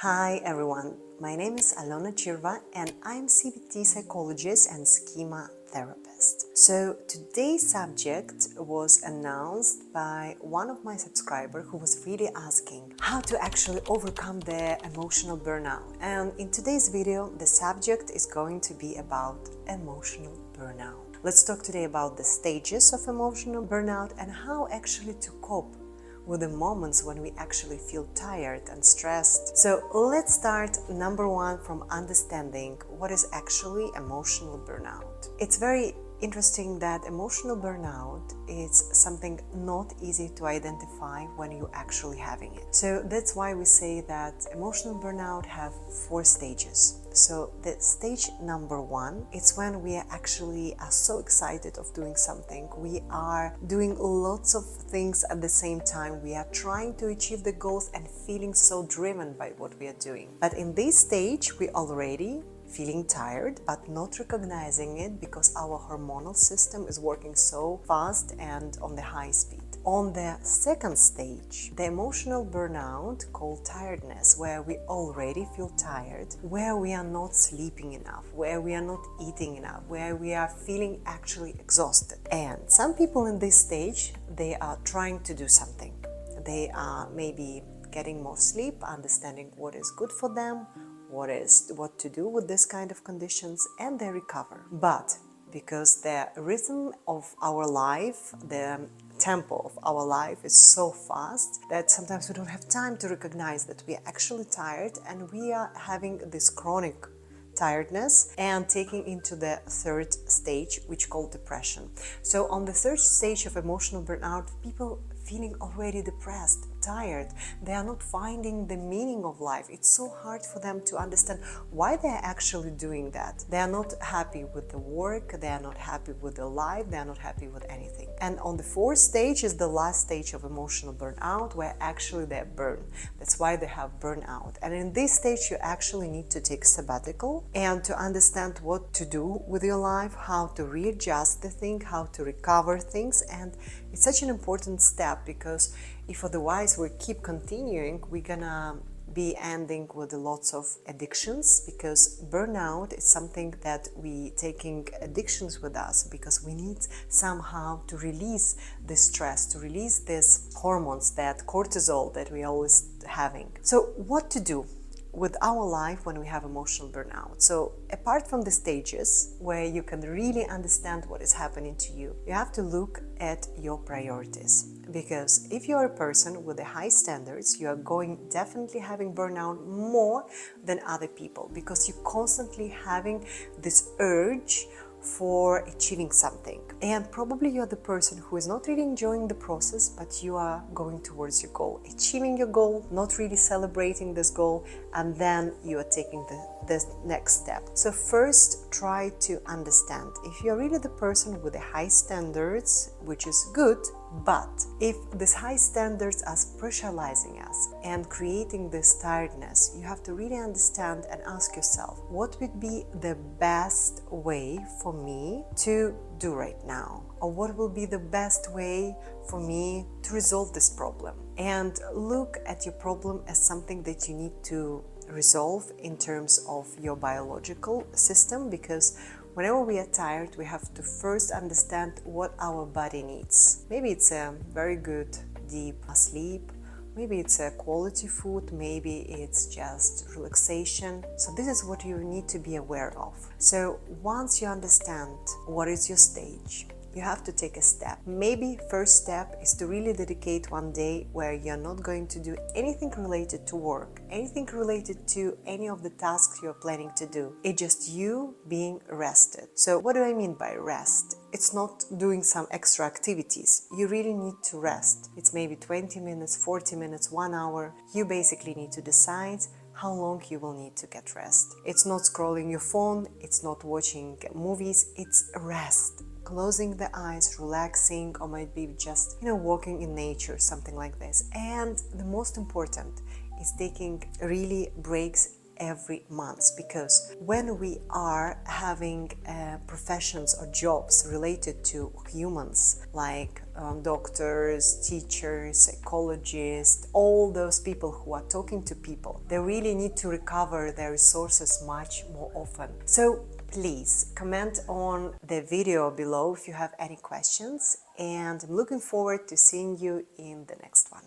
Hi everyone, my name is Alona Chirva and I'm CBT psychologist and schema therapist. So today's subject was announced by one of my subscribers who was really asking how to actually overcome the emotional burnout. And in today's video, the subject is going to be about emotional burnout. Let's talk today about the stages of emotional burnout and how actually to cope with the moments when we actually feel tired and stressed. So let's start number one from understanding what is actually emotional burnout. It's very interesting that emotional burnout is something not easy to identify when you're actually having it. So that's why we say that emotional burnout have 4 stages. So the stage number 1, it's when we actually are so excited of doing something. We are doing lots of things at the same time. We are trying to achieve the goals and feeling so driven by what we are doing. But in this stage, we already feeling tired, but not recognizing it because our hormonal system is working so fast and on the high speed. On the second stage, the emotional burnout called tiredness, where we already feel tired, where we are not sleeping enough, where we are not eating enough, where we are feeling actually exhausted. And some people in this stage, they are trying to do something. They are maybe getting more sleep, understanding what is good for them, what to do with this kind of conditions, and they recover. But because the rhythm of our life, the tempo of our life is so fast that sometimes we don't have time to recognize that we are actually tired and we are having this chronic tiredness and taking into the third stage, which called depression. So on the third stage of emotional burnout, people feeling already depressed, tired. They are not finding the meaning of life. It's so hard for them to understand why they're actually doing that. They are not happy with the work, they are not happy with their life, they are not happy with anything. And on the fourth stage is the last stage of emotional burnout, where actually they burn. That's why they have burnout. And in this stage, you actually need to take a sabbatical and to understand what to do with your life, how to readjust the thing, how to recover things. And it's such an important step, because if otherwise we keep continuing, we're gonna be ending with lots of addictions, because burnout is something that we taking addictions with us because we need somehow to release this stress, to release these hormones, that cortisol that we always having. So what to do with our life when we have emotional burnout? So apart from the stages where you can really understand what is happening to you, you have to look at your priorities. Because if you are a person with the high standards, you are going definitely having burnout more than other people, because you're constantly having this urge for achieving something. And probably you're the person who is not really enjoying the process, but you are going towards your goal, achieving your goal, not really celebrating this goal, and then you are taking the next step. So first, try to understand if you're really the person with the high standards, which is good, but if these high standards are pressurizing us and creating this tiredness, you have to really understand and ask yourself, what would be the best way for me to do right now? Or what will be the best way for me to resolve this problem? And look at your problem as something that you need to resolve in terms of your biological system, because whenever we are tired, we have to first understand what our body needs. Maybe it's a very good deep sleep, maybe it's a quality food, maybe it's just relaxation. So this is what you need to be aware of. So once you understand what is your stage, you have to take a step. Maybe first step is to really dedicate one day where you're not going to do anything related to work, anything related to any of the tasks you're planning to do. It's just you being rested. So what do I mean by rest? It's not doing some extra activities. You really need to rest. It's maybe 20 minutes, 40 minutes, 1 hour. You basically need to decide how long you will need to get rest. It's not scrolling your phone, it's not watching movies, it's rest. Closing the eyes, relaxing, or might be just, walking in nature, something like this. And the most important is taking really breaks every month, because when we are having professions or jobs related to humans, like doctors, teachers, psychologists, all those people who are talking to people, they really need to recover their resources much more often. So please comment on the video below if you have any questions, and I'm looking forward to seeing you in the next one.